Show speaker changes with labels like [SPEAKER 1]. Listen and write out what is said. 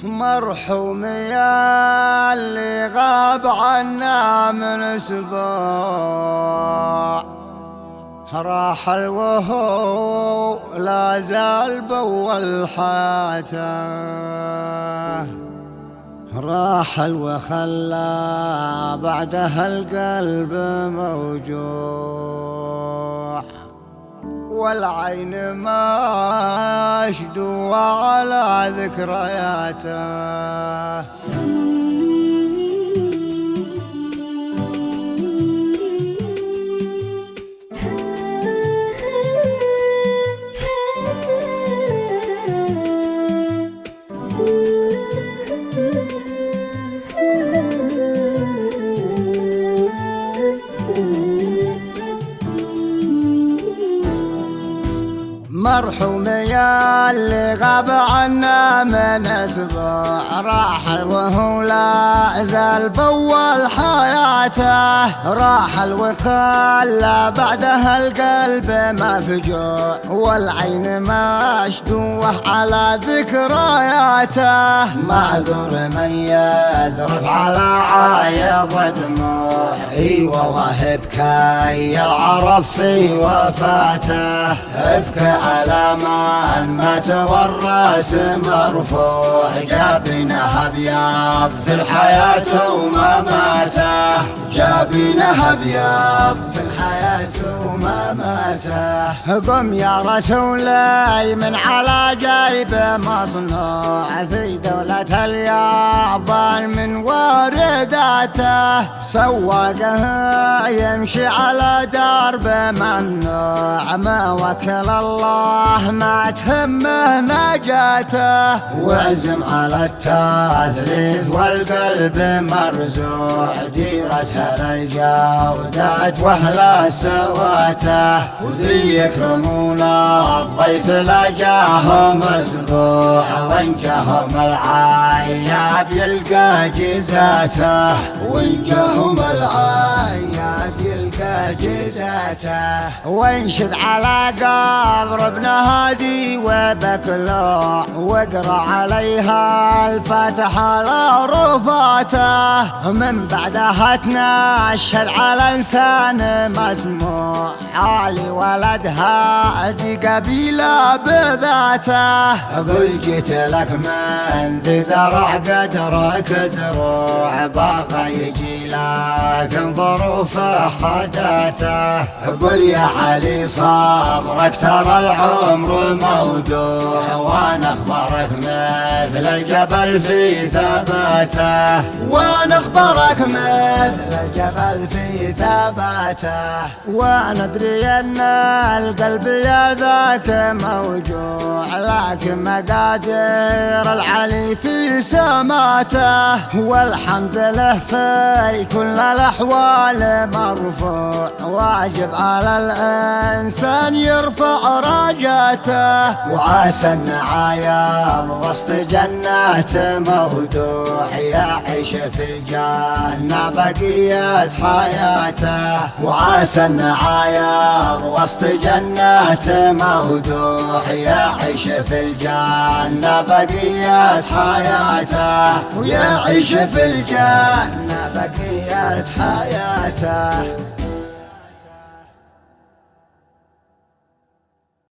[SPEAKER 1] مرحوم يا اللي غاب عنا من اسبوع، راحل وهو لا زال بول حياته، راحل وخلى بعدها القلب موجوع، والعين مشدوة على ذكرياته. مرحوم يا اللي غاب عنا من اسبوع، راحل وهو لا زال بول حياته، راحل وخلى بعدها القلب مفجوع، والعين مشدوة على ذكرياته. معذور من يذرف على عايض دموع، اي والله ابكى العرب في وفاته، ابكى على من مات والراس مرفوع، جابنها ابيض في الحياة وما ماته، جابنها ابيض في الحياة وما ماته. قم يا رسولي من على جيب مصنوع، في دولة اليابان من وارداته، سواقه يمشي على درب ممنوع، ما وكل الله ما تهمه نجاته، وعزم على التثليث والقلب مرزوع، ديرتها للجودات واهلا سواته، وذي يكرمون الضيف لجاه مسبوع، وان جاهم العياب يلقى جزاته، وان جاهم العياب يلقى جزاته. وانشد على قبر ابن هادي وبكلوع، واقرا عليها الفاتحة على رفاته، من بعدها تنشد على انسان مسموع، علي ولدها ذي قبيلة بذاته. قل جيت لك من ذي زرع قدرك زروع، باغى يجي لك ظروف حداته، قل يا علي صبرك ترى العمر مودوع، وانا اخبرك مثل الجبل في ثباته، وانا اخبرك مثل الجبل في ثباته. وانا ادري ان القلب يا ذاك موجوع، لكن مقادير العلي في سماته، والحمد له في كل الاحوال مرفوع، واجب على الانسان يرفع راجاته، وعسى النعايا وسط جنات مودوع، يعيش في الجنة بقية حياته، وعسى النعايا وسط جنات مودوع، يعيش في الجنة بقية حياته، ويعيش في الجنة بقية حياته.